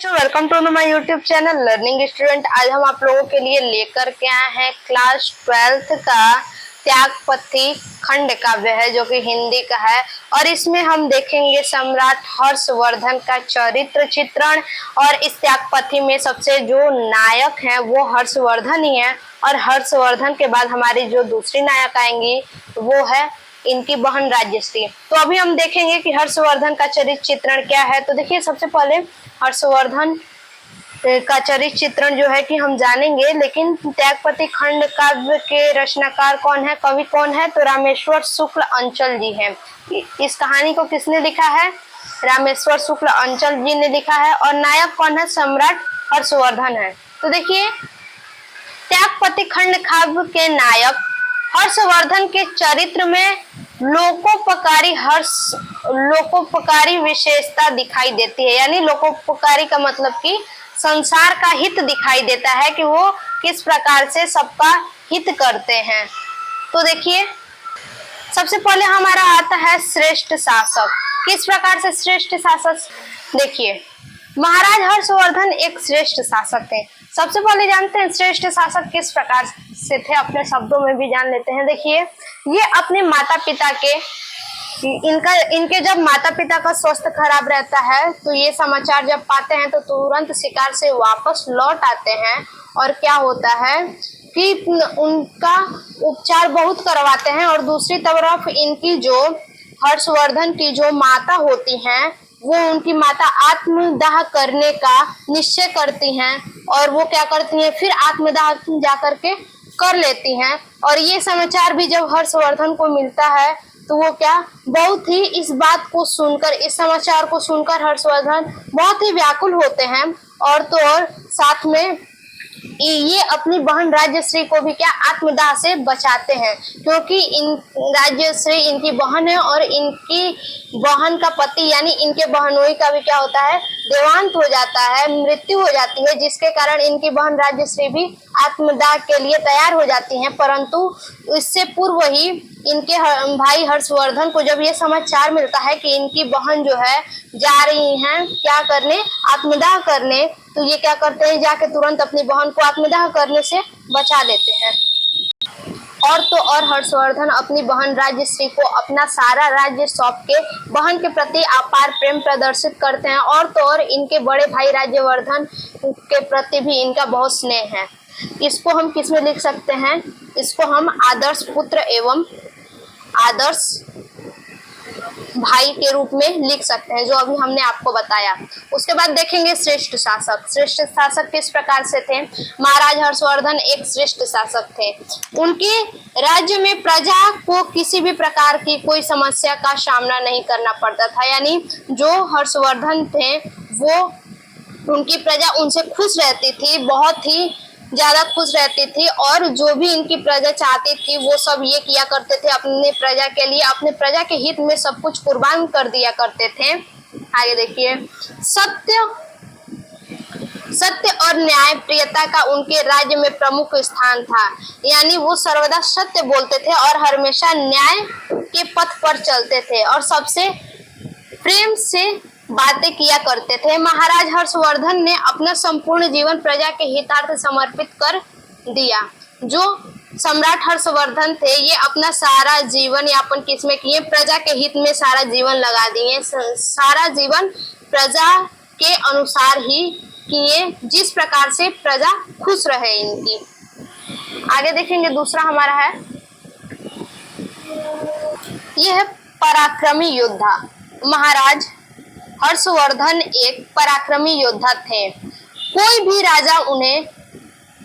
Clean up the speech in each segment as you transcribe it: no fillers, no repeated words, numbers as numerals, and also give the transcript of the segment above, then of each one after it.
बच्चों, welcome to my YouTube channel learning student. आज हम आप लोगों के लिए लेकर के आए हैं क्लास 12th का त्यागपति खंड काव्य है, जो कि हिंदी का है। और इसमें हम देखेंगे सम्राट हर्षवर्धन का चरित्र चित्रण। और इस त्यागपति में सबसे जो नायक हैं वो हर्षवर्धन ही है। और हर्षवर्धन के बाद हमारी जो दूसरी नायक आएंगी वो है इनकी बहन राज्यश्री। तो अभी हम देखेंगे कि हर्षवर्धन का चरित्र चित्रण क्या है। तो देखिए, सबसे पहले हर्षवर्धन का चरित्र चित्रण जो है कि हम जानेंगे, लेकिन त्यागपति खंड काव्य के रचनाकार कौन है, कवि कौन है? तो रामेश्वर शुक्ल अंचल जी हैं। इस कहानी को किसने लिखा है? रामेश्वर शुक्ल अंचल जी ने लिखा है। और नायक कौन है? सम्राट हर्षवर्धन है। तो देखिए, त्यागपति खंड काव्य के नायक हर्षवर्धन के चरित्र में लोकोपकारी विशेषता दिखाई देती है। यानी लोकोपकारी का मतलब कि संसार का हित दिखाई देता है कि वो किस प्रकार से सबका हित करते हैं। तो देखिए, सबसे पहले हमारा आता है श्रेष्ठ शासक। किस प्रकार से श्रेष्ठ शासक? देखिए, महाराज हर्षवर्धन एक श्रेष्ठ शासक थे। सबसे पहले जानते हैं श्रेष्ठ शासक किस प्रकार से थे, अपने शब्दों में भी जान लेते हैं। देखिए, ये अपने माता पिता के इनके जब माता पिता का स्वास्थ्य खराब रहता है तो ये समाचार जब पाते हैं तो तुरंत शिकार से वापस लौट आते हैं। और क्या होता है कि उनका उपचार बहुत करवाते हैं। और दूसरी तरफ इनकी जो हर्षवर्धन की जो माता होती हैं, वो उनकी माता आत्मदाह करने का निश्चय करती हैं। और वो क्या करती हैं, फिर आत्मदाह जा करके कर लेती हैं। और ये समाचार भी जब हर्षवर्धन को मिलता है तो वो क्या, बहुत ही इस बात को सुनकर, इस समाचार को सुनकर हर्षवर्धन बहुत ही व्याकुल होते हैं। और तो और साथ में ये अपनी बहन राज्यश्री को भी क्या, आत्मदाह से बचाते हैं। क्योंकि इन राज्यश्री इनकी बहन है और इनकी बहन का पति यानी इनके बहनोई का भी क्या होता है, देहांत हो जाता है, मृत्यु हो जाती है। जिसके कारण इनकी बहन राज्यश्री भी आत्मदाह के लिए तैयार हो जाती हैं। परंतु इससे पूर्व ही इनके भाई हर्षवर्धन को जब ये समाचार मिलता है कि इनकी बहन जो है जा रही हैं क्या करने, आत्मदाह करने, तो ये क्या करते हैं, जाके तुरंत अपनी बहन को आत्मदाह करने से बचा लेते हैं। और तो और हर्षवर्धन अपनी बहन राज्यश्री को अपना सारा राज्य सौंप के बहन के प्रति अपार प्रेम प्रदर्शित करते हैं। और तो और इनके बड़े भाई राज्यवर्धन के प्रति भी इनका बहुत स्नेह है। इसको हम किस में लिख सकते हैं? इसको हम आदर्श पुत्र एवं आदर्श भाई के रूप में लिख सकते हैं, जो अभी हमने आपको बताया। उसके बाद देखेंगे श्रेष्ठ शासक। श्रेष्ठ शासक किस प्रकार से थे? महाराज हर्षवर्धन एक श्रेष्ठ शासक थे। उनके राज्य में प्रजा को किसी भी प्रकार की कोई समस्या का सामना नहीं करना पड़ता था। यानी जो हर्षवर्धन थे वो, उनकी प्रजा उनसे खुश रहती थी, बहुत ही ज्यादा खुश रहती थी। और जो भी इनकी प्रजा चाहती थी वो सब ये किया करते थे अपने प्रजा के लिए, अपने प्रजा के हित में सब कुछ कुर्बान कर दिया करते थे। आगे देखिए, सत्य और न्याय प्रियता का उनके राज्य में प्रमुख स्थान था। यानी वो सर्वदा सत्य बोलते थे और हमेशा न्याय के पथ पर चलते थे और सबसे प्रेम से बातें किया करते थे। महाराज हर्षवर्धन ने अपना संपूर्ण जीवन प्रजा के हितार्थ समर्पित कर दिया। जो सम्राट हर्षवर्धन थे ये अपना सारा जीवन यापन किसमें किए? प्रजा के हित में सारा जीवन लगा दिए। सारा जीवन प्रजा के अनुसार ही किए, जिस प्रकार से प्रजा खुश रहे इनकी। आगे देखेंगे, दूसरा हमारा है, यह है पराक्रमी योद्धा। महाराज हर्षवर्धन एक पराक्रमी योद्धा थे। कोई भी राजा उन्हें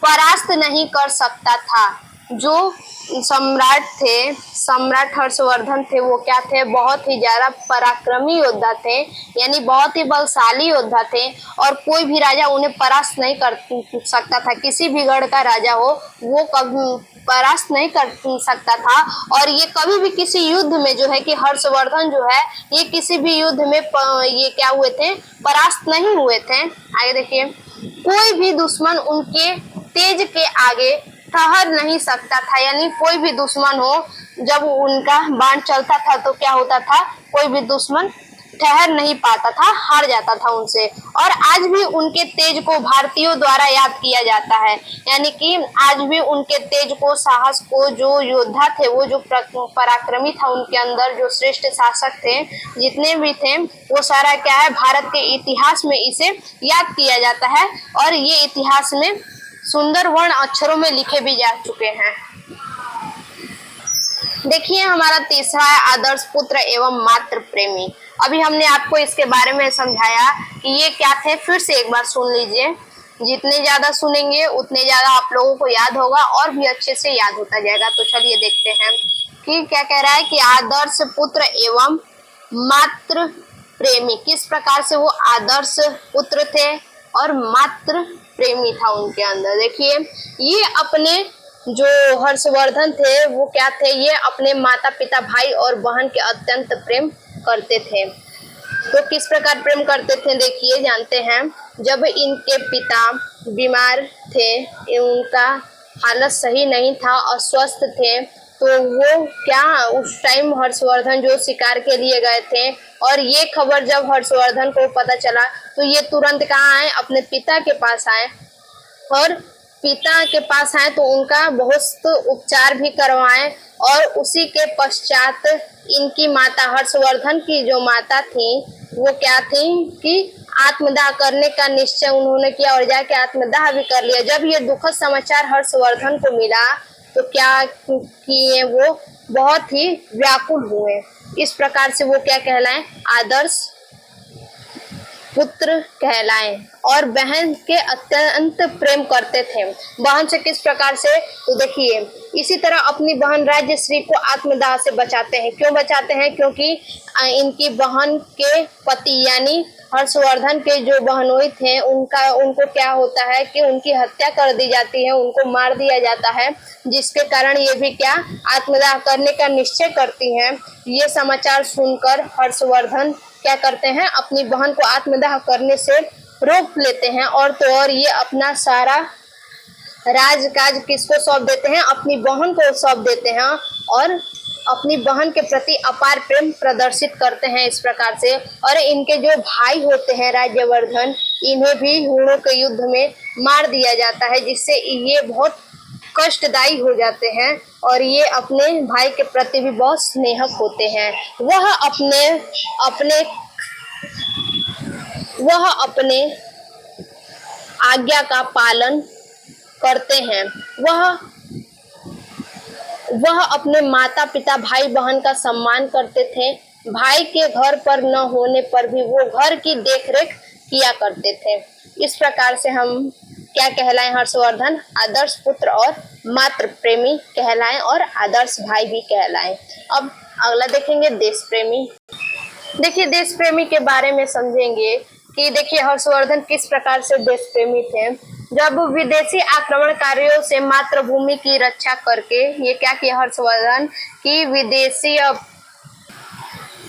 परास्त नहीं कर सकता था। जो सम्राट थे, सम्राट हर्षवर्धन थे, वो क्या थे, बहुत ही ज्यादा पराक्रमी योद्धा थे। यानी बहुत ही बलशाली योद्धा थे और कोई भी राजा उन्हें परास्त नहीं कर सकता था। किसी भी गढ़ का राजा हो वो कभी परास्त नहीं कर सकता था। और ये कभी भी किसी युद्ध में जो है कि हर्षवर्धन जो है ये किसी भी युद्ध में ये क्या हुए थे, परास्त नहीं हुए थे। आगे देखिए, कोई भी दुश्मन उनके तेज के आगे ठहर नहीं सकता था। यानी कोई भी दुश्मन हो, जब उनका बाण चलता था तो क्या होता था, कोई भी दुश्मन ठहर नहीं पाता था, हार जाता था उनसे। और आज भी उनके तेज को भारतीयों द्वारा याद किया जाता है, यानी कि आज भी उनके तेज को, साहस को, जो योद्धा थे, वो जो पराक्रमी था उनके अंदर, जो श्रेष्ठ शासक थे, जितने भी थे, वो सारा क्या है, भारत के इतिहास में इसे याद किया जाता है। और ये इतिहास में सुंदर वर्ण अक्षरों में लिखे भी जा चुके हैं। देखिए हमारा तीसरा है आदर्श पुत्र एवं मातृ प्रेमी। अभी हमने आपको इसके बारे में समझाया कि ये क्या थे, फिर से एक बार सुन लीजिए। जितने ज्यादा सुनेंगे उतने ज्यादा आप लोगों को याद होगा और भी अच्छे से याद होता जाएगा। तो चलिए देखते हैं कि क्या कह रहा है कि आदर्श पुत्र एवं मातृ प्रेमी, किस प्रकार से वो आदर्श पुत्र थे और मातृ प्रेमी था उनके अंदर। देखिए ये अपने जो हर्षवर्धन थे वो क्या थे, ये अपने माता पिता, भाई और बहन के अत्यंत प्रेम करते थे। तो किस प्रकार प्रेम करते थे देखिए, जानते हैं। जब इनके पिता बीमार थे, उनका हालत सही नहीं था, अस्वस्थ थे, तो वो क्या, उस टाइम हर्षवर्धन जो शिकार के लिए गए थे, और ये खबर जब हर्षवर्धन को पता चला तो ये तुरंत कहाँ आए, अपने पिता के पास आए। और पिता के पास आए तो उनका बहुत उपचार भी करवाएं। और उसी के पश्चात इनकी माता, हर्षवर्धन की जो माता थी, वो क्या थी कि आत्मदाह करने का निश्चय उन्होंने किया और जाके आत्मदाह भी कर लिया। जब ये दुखद समाचार हर्षवर्धन को मिला तो क्या किए, वो बहुत ही व्याकुल हुए। इस प्रकार से वो क्या कहलाए, आदर्श पुत्र कहलाए। और बहन के अत्यंत प्रेम करते थे। बहन से किस प्रकार से, तो देखिए इसी तरह अपनी बहन राज्यश्री को आत्मदाह से बचाते हैं। क्यों बचाते हैं, क्योंकि इनकी बहन के पति यानी हर्षवर्धन के जो बहनोई थे, उनको क्या होता है कि उनकी हत्या कर दी जाती है, उनको मार दिया जाता है, जिसके कारण ये भी क्या, आत्मदाह करने का निश्चय करती हैं। ये समाचार सुनकर हर्षवर्धन क्या करते हैं, अपनी बहन को आत्मदाह करने से रोक लेते हैं। और तो और ये अपना सारा राजकाज किसको सौंप देते हैं, अपनी बहन को सौंप देते हैं। और अपनी बहन के प्रति अपार प्रेम प्रदर्शित करते हैं इस प्रकार से। और इनके जो भाई होते हैं राज्यवर्धन, इन्हें भी हुणों के युद्ध में मार दिया जाता है, जिससे ये बहुत कष्टदायी हो जाते हैं। और ये अपने भाई के प्रति भी बहुत स्नेहक होते हैं। वह अपने आज्ञा का पालन करते हैं। वह अपने माता पिता, भाई बहन का सम्मान करते थे। भाई के घर पर न होने पर भी वो घर की देखरेख किया करते थे। इस प्रकार से हम क्या कहलाएं, हर्षवर्धन आदर्श पुत्र और मातृ प्रेमी कहलाएं और आदर्श भाई भी कहलाएं। अब अगला देखेंगे देश प्रेमी। देखिए देश प्रेमी के बारे में समझेंगे कि देखिए हर्षवर्धन किस प्रकार से देश प्रेमी थे। जब विदेशी आक्रमणकारियों से मातृभूमि की रक्षा करके, ये क्या किया हर्षवर्धन की विदेशी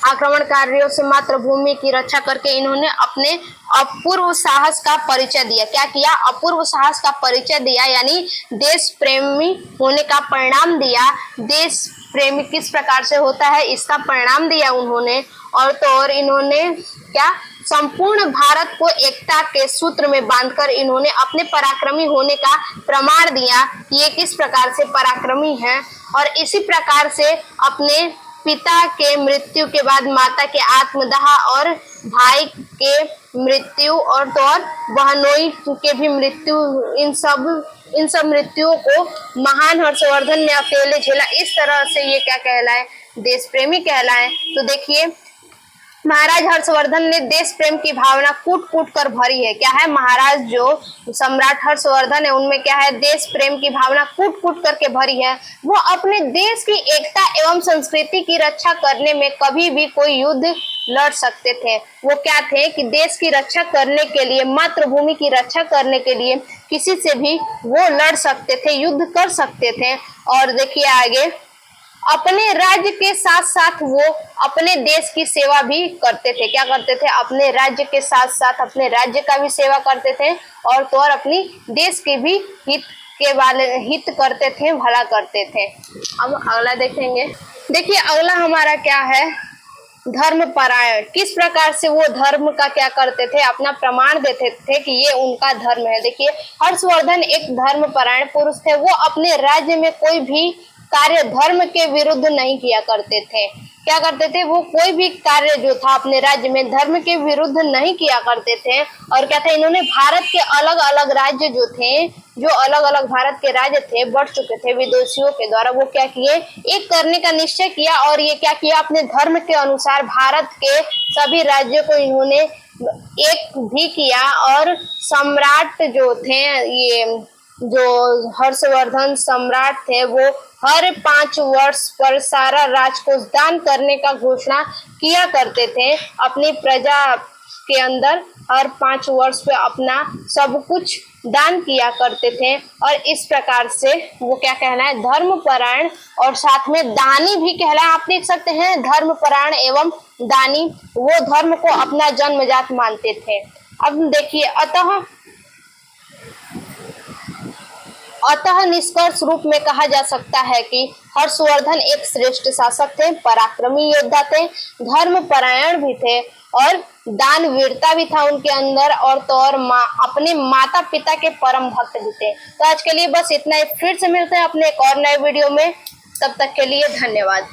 आक्रमणकारियों से मातृभूमि की रक्षा करके इन्होंने अपने अपूर्व साहस का परिचय दिया। क्या किया, अपूर्व साहस का परिचय दिया, यानी देश प्रेमी होने का परिणाम दिया। देश प्रेमी किस प्रकार से होता है, इसका परिणाम दिया उन्होंने। और तो और इन्होंने क्या, संपूर्ण भारत को एकता के सूत्र में बांधकर इन्होंने अपने पराक्रमी होने का प्रमाण दिया कि ये किस प्रकार से पराक्रमी हैं। और इसी प्रकार से अपने पिता के मृत्यु के बाद माता के आत्मदाह और भाई के मृत्यु और तो और बहनोई के भी मृत्यु, इन सब मृत्युओं को महान हर्षवर्धन ने अकेले झेला। इस तरह से ये क्या कहलाए, देश प्रेमी कहलाए। तो देखिए महाराज हर्षवर्धन ने देश प्रेम की भावना कूट कूट कर भरी है। क्या है, महाराज जो सम्राट हर्षवर्धन है उनमें क्या है, देश प्रेम की भावना कूट कूट करके भरी है। वो अपने देश की एकता एवं संस्कृति की रक्षा करने में कभी भी कोई युद्ध लड़ सकते थे। वो क्या थे कि देश की रक्षा करने के लिए, मातृभूमि की रक्षा करने के लिए किसी से भी वो लड़ सकते थे, युद्ध कर सकते थे। और देखिए आगे, अपने राज्य के साथ साथ वो अपने देश की सेवा भी करते थे। क्या करते थे, अपने राज्य के साथ साथ अपने राज्य का भी सेवा करते थे और तो और अपनी देश के भी हित करते थे, भला करते थे। अब अगला देखेंगे। देखिए अगला हमारा क्या है, धर्मपरायण, किस प्रकार से वो धर्म का क्या करते थे, अपना प्रमाण देते थे कि ये उनका धर्म है। देखिए हर्षवर्धन एक धर्मपरायण पुरुष थे। वो अपने राज्य में कोई भी कार्य धर्म के विरुद्ध नहीं किया करते थे। क्या करते थे, वो कोई भी कार्य जो था अपने राज्य में धर्म के विरुद्ध नहीं किया करते थे। और क्या था, इन्होंने भारत के अलग अलग राज्य जो थे, जो अलग अलग भारत के राज्य थे, बढ़ चुके थे विदेशियों के द्वारा, वो क्या किए, एक करने का निश्चय किया। और ये क्या किया, अपने धर्म के अनुसार भारत के सभी राज्यों को इन्होंने एक भी किया। और सम्राट जो थे, ये जो हर्षवर्धन सम्राट थे, वो हर 5 वर्ष पर सारा राजकोष दान करने का घोषणा किया करते थे। अपनी प्रजा के अंदर हर 5 वर्ष पे अपना सब कुछ दान किया करते थे। और इस प्रकार से वो क्या कहना है, धर्मपरायण और साथ में दानी भी कहलाए। आप देख सकते हैं धर्मपरायण एवं दानी, वो धर्म को अपना जन्मजात मानते थे। अब देखिए अतः निष्कर्ष रूप में कहा जा सकता है कि हर्षवर्धन एक श्रेष्ठ शासक थे, पराक्रमी योद्धा थे, धर्मपरायण भी थे और दानवीरता भी था उनके अंदर। और तो और अपने माता पिता के परम भक्त भी थे। तो आज के लिए बस इतना ही। फिर से मिलते हैं अपने एक और नए वीडियो में, तब तक के लिए धन्यवाद।